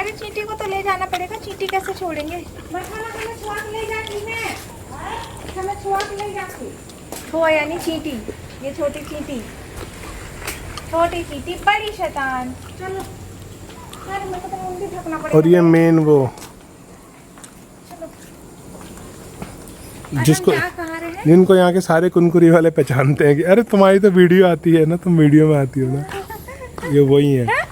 अरे चींटी को तो ले जाना पड़ेगा, चींटी कैसे छोड़ेंगे? छुआ यानी चींटी, ये छोटी चींटी, छोटी चींटी बड़ी शैतान। चलो यार मेरे को तो मुंडी ढकना पड़ेगा। और ये मेन वो जिसको जिनको यहाँ के सारे कुनकुरी वाले पहचानते हैं कि अरे तुम्हारी तो वीडियो आती है ना, तुम वीडियो में आती हो ना, ये वही है।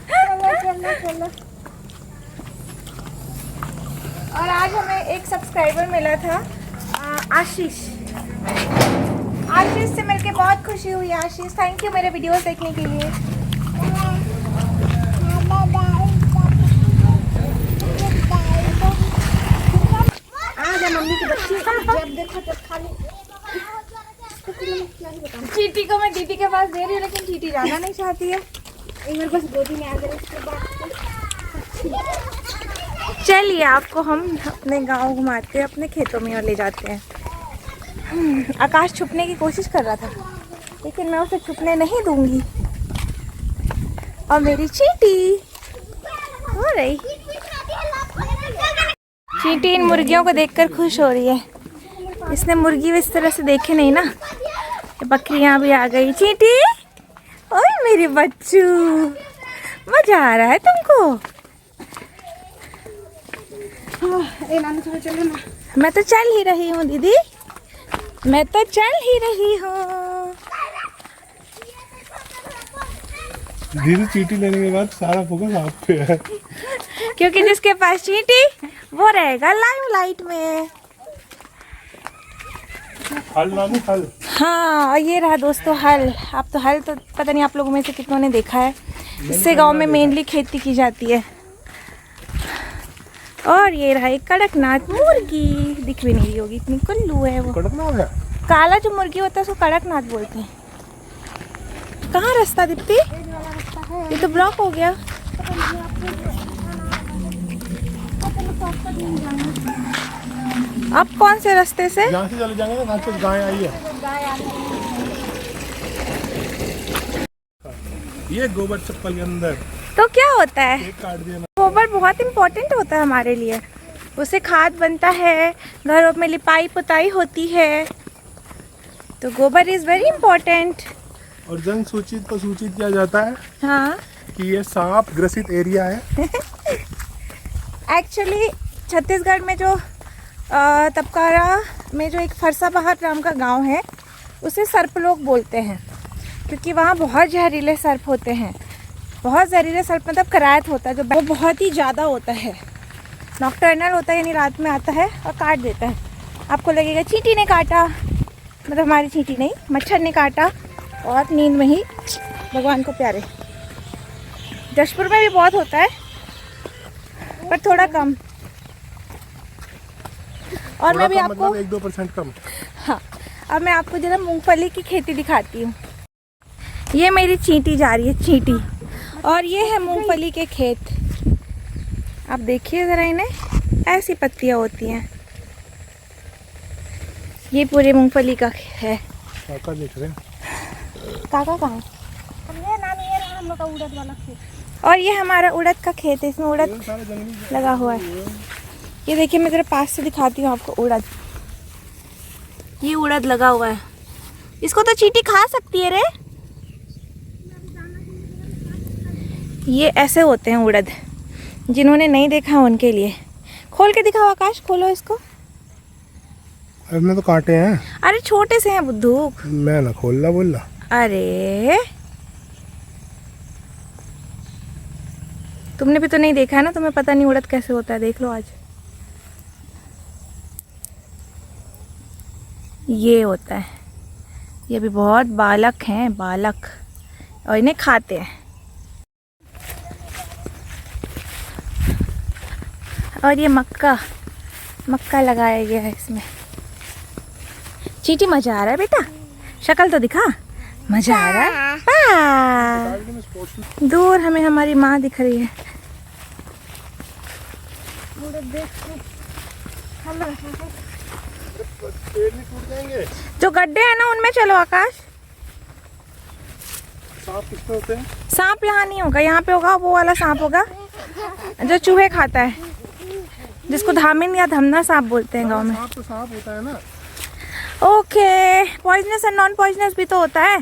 और आज हमें एक सब्सक्राइबर मिला था, आशीष। आशीष से मिलके बहुत खुशी हुई। आशीष थैंक यू मेरे वीडियोस देखने के लिए। आजा मम्मी की बच्ची, जब देखो तब खाली। चींटी को मैं दीदी के पास दे रही हूँ लेकिन चींटी जाना नहीं चाहती है। मेरे पास गोदी में आ गई। चलिए आपको हम अपने गांव घुमाते हैं, अपने खेतों में ले जाते हैं। आकाश छुपने की कोशिश कर रहा था लेकिन मैं उसे छुपने नहीं दूंगी। और मेरी चींटी हो रही, चींटी इन मुर्गियों को देखकर खुश हो रही है। इसने मुर्गी इस तरह से देखे नहीं ना। बकरियां भी आ गई। चींटी ओए मेरे बच्चू, मजा आ रहा है तुमको? चलो ना। मैं तो चल ही रही हूँ दीदी, मैं तो चल ही रही हूँ। दीदी चींटी लेने के बाद सारा फोकस आप पे है, क्योंकि जिसके पास चींटी वो रहेगा लाइमलाइट में। हल नानी हल। हाँ और ये रहा दोस्तों हल। आप तो हल तो पता नहीं आप लोगों में से कितनों ने देखा है। इससे गांव में मेनली खेती की जाती है। और ये रहा एक कड़कनाथ मुर्गी, दिख भी नहीं रही होगी इतनी कुल्लू है वो। कड़कनाथ है? काला जो मुर्गी होता है उसको कड़कनाथ बोलते हैं। कहाँ रास्ता दीप्ति? ये तो ब्लॉक हो गया। अब कौन से रास्ते से? यहाँ से चले जाएंगे ना, कुछ गाय आई है। ये गोबर चप्पल के अंदर तो क्या होता है? काट दिया ना। गोबर बहुत इम्पोर्टेंट होता है हमारे लिए, उससे खाद बनता है, घरों में लिपाई पुताई होती है, तो गोबर इज वेरी इम्पोर्टेंट। और जन सूचित को सूचित किया जाता है हाँ कि ये सांप ग्रसित एरिया है। एक्चुअली छत्तीसगढ़ में जो तपकारा में जो एक फरसाबहार नाम का गांव है उसे सर्पलोक बोलते हैं, क्योंकि वहाँ बहुत जहरीले सर्प होते हैं। बहुत जहरीले सर्प मतलब करायत होता है जो वो बहुत ही ज़्यादा होता है, नॉकटर्नल होता है, यानी रात में आता है और काट देता है। आपको लगेगा चींटी ने काटा, मतलब हमारी चींटी नहीं, मच्छर ने काटा, और नींद में ही भगवान को प्यारे। जशपुर में भी बहुत होता है पर थोड़ा कम। और मैं भी आपको मतलब 1-2% कम। हाँ अब मैं आपको जरा मूंगफली की खेती दिखाती हूँ। ये मेरी चींटी जा रही है, चींटी, और ये है मूंगफली के खेत। आप देखिए ज़रा इन्हें, ऐसी पत्तियाँ होती हैं। ये पूरे मूंगफली का है। काका देख रहे हैं। काका कहाँ है? हम लोग का उड़द वाला खेत। और ये हमारा उड़द का खेत है, इसमें उड़द लगा हुआ है। ये देखिए मैं ज़रा पास से दिखाती हूँ आपको उड़द। ये उड़द लगा हुआ है, इसको तो चींटी खा सकती है रे। ये ऐसे होते हैं उड़द, जिन्होंने नहीं देखा उनके लिए। खोल के दिखाओ आकाश, खोलो इसको। हमने तो काटे हैं। अरे छोटे से हैं बुद्धू। मैं ना खोलना बोलना। अरे तुमने भी तो नहीं देखा है ना, तुम्हें पता नहीं उड़द कैसे होता है। देख लो आज ये होता है। ये भी बहुत बालक हैं, बालक, और इन्हें खाते हैं। और ये मक्का, मक्का लगाया गया है इसमें। चींटी मजा आ रहा है बेटा, शक्ल तो दिखा, मजा आ रहा है। दूर हमें हमारी माँ दिख रही है। जो गड्ढे हैं ना उनमें चलो आकाश। सांप किसमें होते हैं? सांप यहाँ नहीं होगा, यहाँ पे होगा वो वाला सांप होगा। जो चूहे खाता है, जिसको धामिन या धमना सांप बोलते हैं गांव में। सांप तो सांप होता है ना। Okay, poisonous and non poisonous भी तो होता है।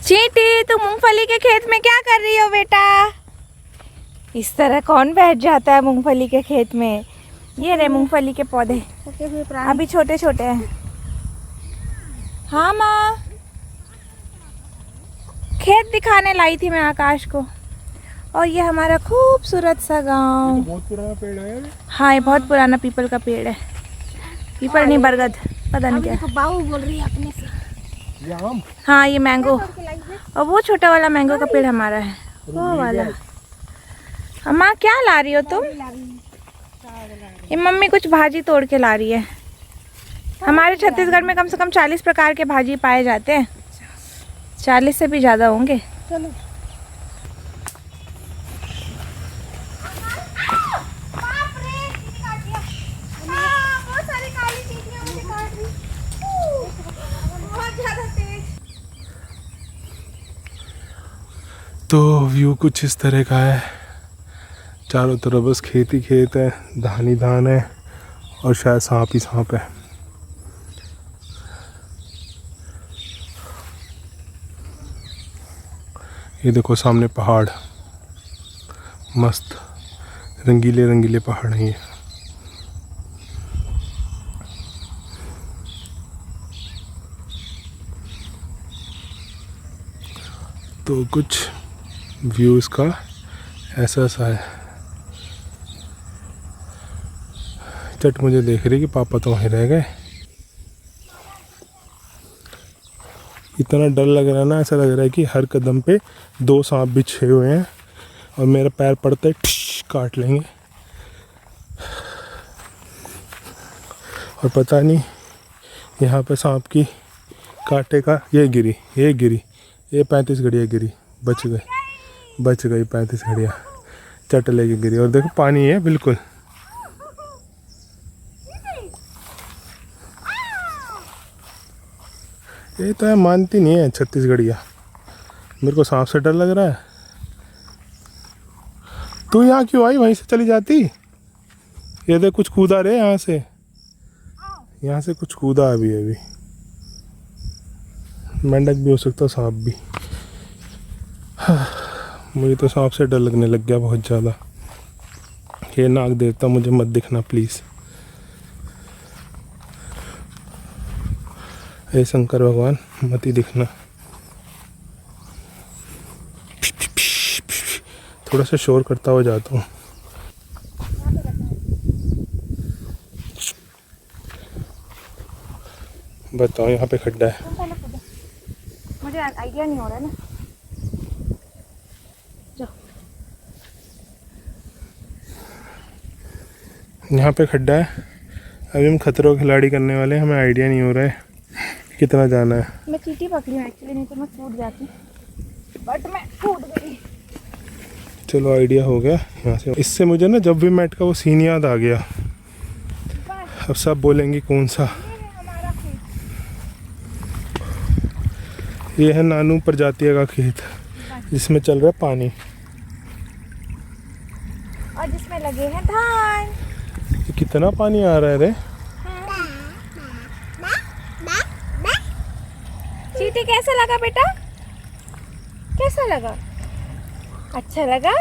चींटी, तू मूंगफली के खेत में क्या कर रही हो बेटा? इस तरह कौन बैठ जाता है मूंगफली के खेत में? ये रहे मूंगफली के पौधे, अभी छोटे छोटे हैं। हाँ माँ, खेत दिखाने लाई थी मैं आकाश को। और ये हमारा खूबसूरत सा गांव। तो बहुत पुराना पेड़ है। हाँ, ये बहुत पुराना पीपल का पेड़ है। पीपल नहीं, बरगद, पता नहीं क्या। बाऊ बोल रही है अपने से। ये आम। हाँ, ये मैंगो। और वो छोटा वाला मैंगो का पेड़ हमारा है, वो वाला। अम्मा क्या ला रही हो तुम? ये मम्मी कुछ भाजी तोड़ के ला रही है। हमारे छत्तीसगढ़ में कम से कम 40 प्रकार के भाजी पाए जाते हैं, 40 से भी ज़्यादा होंगे। चलो तो व्यू कुछ इस तरह का है। चारों तरफ बस खेत ही खेत है, धान ही धान है और शायद सांप ही सांप है। ये देखो सामने पहाड़, मस्त रंगीले रंगीले पहाड़ हैं ये। तो कुछ व्यू इसका ऐसा सा है। चट मुझे देख रही कि पापा तो वहीं रह गए। इतना डर लग रहा है ना, ऐसा लग रहा है कि हर कदम पे 2 सांप बिछे हुए हैं और मेरा पैर पड़ता है ठिश काट लेंगे। और पता नहीं यहाँ पे सांप की कांटे का ये गिरी ये 35 घड़ियाँ गिरी, बच गई 35 घड़ियाँ चट लेके गिरी। और देखो पानी है बिल्कुल। ये तो है, मानती नहीं है 36 घड़ियाँ। मेरे को सांप से डर लग रहा है। तू यहाँ क्यों आई? वहीं से चली जाती। ये देख कुछ कूदा रे यहाँ से कुछ कूदा अभी। मेंढक भी हो सकता, सांप भी। मुझे तो सांप से डर लगने लग गया बहुत ज़्यादा। हे नाग देवता, मुझे मत दिखना प्लीज़। हे शंकर भगवान, मत ही दिखना। थोड़ा सा शोर करता हुआ जाता हूँ। बताओ, यहाँ पे खड्डा है। मुझे आइडिया नहीं हो रहा ना। यहाँ पे खड्डा है। अभी हम खतरों खिलाड़ी करने वाले हैं। हमें आइडिया नहीं हो रहा है कितना जाना है। मैं चींटी पकड़ी हूँ एक्चुअली, नहीं तो मैं कूद जाती, बट मैं कूद गई। चलो आइडिया हो गया यहाँ से। इससे मुझे ना जब भी मैट का वो सीन याद आ गया। अब सब बोलेंगे कौन सा। ये है नानू प्रजातिया का खेत, जिसमें चल रहा है पानी और जिसमें लगे हैं धान। कितना पानी आ रहा है रे। चींटी कैसा लगा बेटा? कैसा लगा? अच्छा लगा?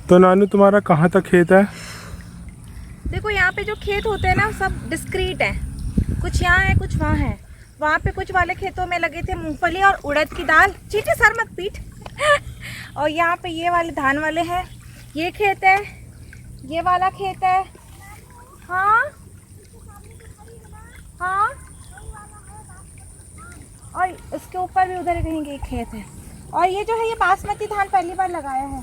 तो नानू तुम्हारा कहाँ तक खेत है? देखो यहाँ पे जो खेत होते हैं ना, सब डिस्क्रीट है। कुछ यहाँ है, कुछ वहाँ है। वहाँ पे कुछ वाले खेतों में लगे थे मूंगफली और उड़द की दाल। चींटी सर मत पीट। और यहाँ पे ये वाले धान वाले हैं। ये खेत है, ये वाला खेत है। हाँ हाँ, और इसके ऊपर भी उधर कहीं एक खेत है। और ये जो है, ये बासमती धान पहली बार लगाया है।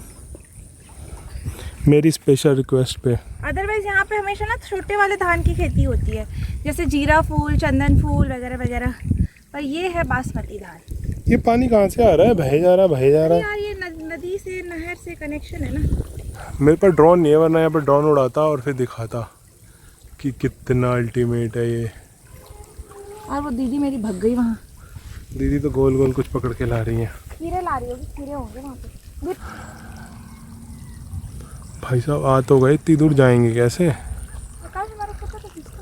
मेरी स्पेशल रिक्वेस्ट पे। अदरवाइज यहाँ पे हमेशा ना छोटे वाले धान की खेती होती है, जैसे जीरा फूल, चंदन फूल वगैरह वगैरह। पर ये है बासमती धान। ये पानी कहाँ से आ रहा है? बहे जा रहा है। यार ये नदी से, नहर से कनेक्शन है ना। मेरे पास ड्रोन नहीं है, वरना यहाँ पर ड्रोन उड़ाता और फिर दिखाता कि कितना अल्टीमेट है ये। और वो दीदी मेरी भग गई वहाँ। दीदी तो गोल गोल कुछ पकड़ के ला रही है। खीरे ला रही होगी, खीरे होंगे वहाँ पे। भाई साहब आ तो गए, इतनी दूर जाएंगे कैसे? आकाश हमारा कुत्ता तो खींचता।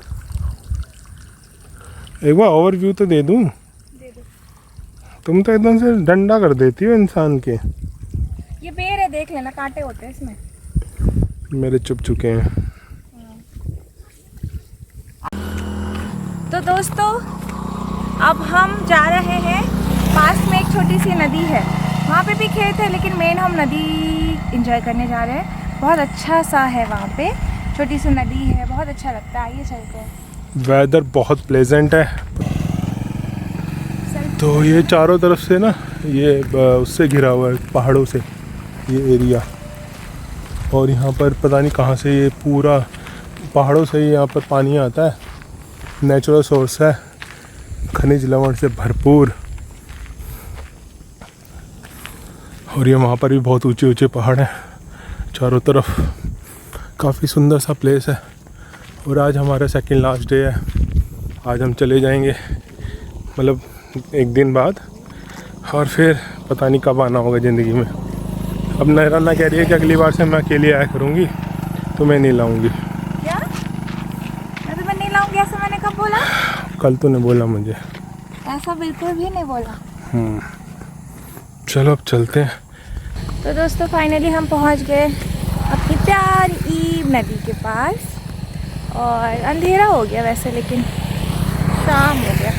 एक बार ओवरव्यू तो दे दूं। दे दो। तुम तो एकदम से डंडा कर देती हो इंसान के। ये पेड़ है, देख लेना, कांटे होते हैं इसमें। मेरे चुप चुके हैं। तो दोस्तों अब हम जा रहे हैं, पास में एक छोटी सी नदी है, वहाँ पे भी खेत है, लेकिन मेन हम नदी एंजॉय करने जा रहे हैं। बहुत अच्छा सा है वहाँ पे, छोटी सी नदी है, बहुत अच्छा लगता है। आइए चलते हैं। वेदर बहुत प्लेजेंट है। तो ये चारों तरफ से ना ये उससे घिरा हुआ है, पहाड़ों से ये एरिया। और यहाँ पर पता नहीं कहाँ से ये पूरा पहाड़ों से ही यहाँ पर पानी आता है। नेचुरल सोर्स है, खनिज लवण से भरपूर। और ये वहाँ पर भी बहुत ऊंचे ऊंचे पहाड़ हैं चारों तरफ। काफ़ी सुंदर सा प्लेस है। और आज हमारा सेकंड लास्ट डे है। आज हम चले जाएंगे, मतलब एक दिन बाद, और फिर पता नहीं कब आना होगा ज़िंदगी में। अब नैराना कह रही है कि अगली बार से मैं अकेली आया करूँगी, तो मैं नहीं लाऊंगी। क्या? मैं तुम्हें नहीं लाऊंगी ऐसा मैंने कब बोला? कल तूने बोला मुझे। ऐसा बिल्कुल भी नहीं बोला। चलो अब चलते हैं। तो दोस्तों फाइनली हम पहुंच गए अपनी प्यारी ईब नदी के पास। और अंधेरा हो गया वैसे, लेकिन शाम हो गया।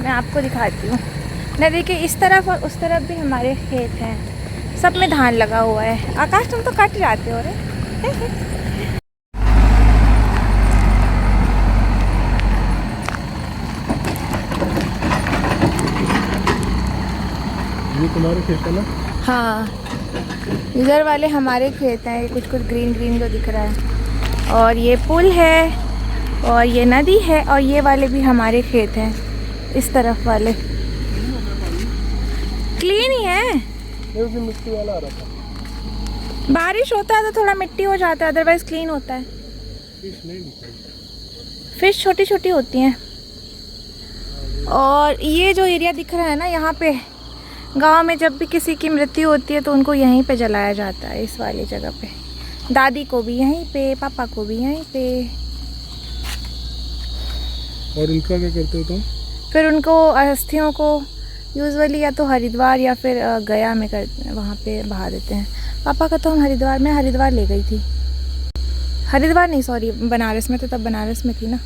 मैं आपको दिखाती हूँ। नदी के इस तरफ और उस तरफ भी हमारे खेत हैं, सब में धान लगा हुआ है। आकाश तुम तो कट जाते हो रे। ये तुम्हारे खेत है ना? हाँ, इधर वाले हमारे खेत हैं। ये कुछ कुछ ग्रीन ग्रीन जो दिख रहा है। और ये पुल है, और ये नदी है, और ये वाले भी हमारे खेत हैं, इस तरफ वाले। क्लीन ही है। मिट्टी वाला आ रहा था। बारिश होता है तो थोड़ा मिट्टी हो जाता है, अदरवाइज क्लीन होता है। फिश छोटी छोटी होती हैं। और ये जो एरिया दिख रहा है ना, यहाँ पे गांव में जब भी किसी की मृत्यु होती है तो उनको यहीं पे जलाया जाता है, इस वाली जगह पे। दादी को भी यहीं पे, पापा को भी यहीं पे। और इनका क्या करते हो तुम? फिर उनको अस्थियों को यूजुअली या तो हरिद्वार या फिर गया में वहाँ पे बहा देते हैं। पापा का तो हम हरिद्वार ले गई थी। हरिद्वार नहीं, सॉरी, बनारस में, तो तब बनारस में थी ना।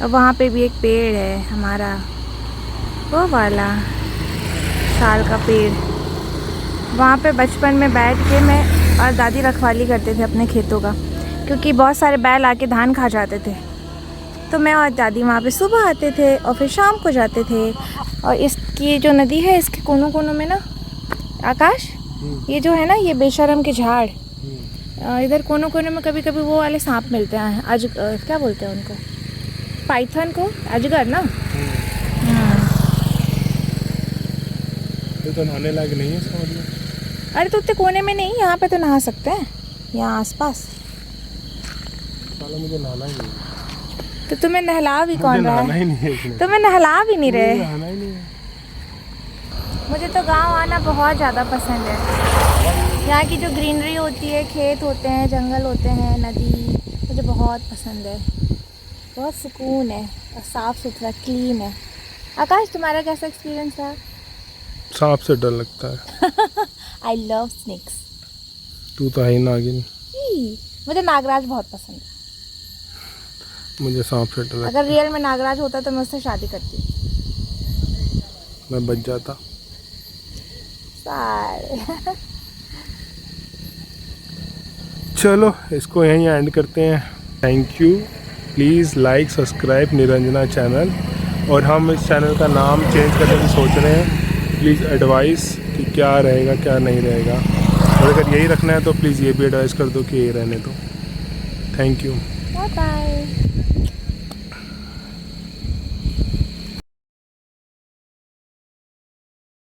अब वहाँ पे भी एक पेड़ है हमारा, वो वाला साल का पेड़। वहाँ पे बचपन में बैठ के मैं और दादी रखवाली करते थे अपने खेतों का, क्योंकि बहुत सारे बैल आके धान खा जाते थे। तो मैं और दादी वहाँ पे सुबह आते थे और फिर शाम को जाते थे। और इसकी जो नदी है, इसके कोनों कोनों में ना आकाश, ये जो है ना, ये बेशरम के झाड़, इधर कोनों कोनों में कभी कभी वो वाले सांप मिलते हैं। आज क्या बोलते हैं उनको, पाइथन को, अजगर ना। ये तो नहाने लायक नहीं है समझ में। अरे तो उतने कोने में नहीं, यहाँ पे तो नहा सकते हैं, यहाँ आसपास। साला मुझे नहाना ही नहीं है। तो तुम्हें नहला भी कौन रहा नहाना है? ही नहीं है इसमें। तुम्हें नहला भी नहीं रहे। नहाना ही नहीं है। मुझे तो गांव आना बहुत ज़्यादा पसंद है। यहाँ की जो ग्रीनरी होती है, खेत होते हैं, जंगल होते हैं, नदी, मुझे बहुत पसंद है। बहुत सुकून है और साफ़ सुथरा, क्लीन है। आकाश तुम्हारा कैसा एक्सपीरियंस रहा? सांप से डर लगता है। I love snakes. तू तो है ही नागिन। मुझे नागराज बहुत पसंद है। मुझे सांप से डर लगता है। अगर रियल में नागराज होता तो मैं उससे शादी करती। मैं बच जाता। चलो इसको यहीं एंड करते हैं। Thank you. Please like subscribe Niranjana channel. और हम इस चैनल का नाम चेंज करने की सोच रहे हैं। प्लीज़ एडवाइस कि क्या रहेगा क्या नहीं रहेगा। और अगर यही रखना है तो प्लीज़ ये भी एडवाइस कर दो कि यही रहने दो। Thank you. Bye bye.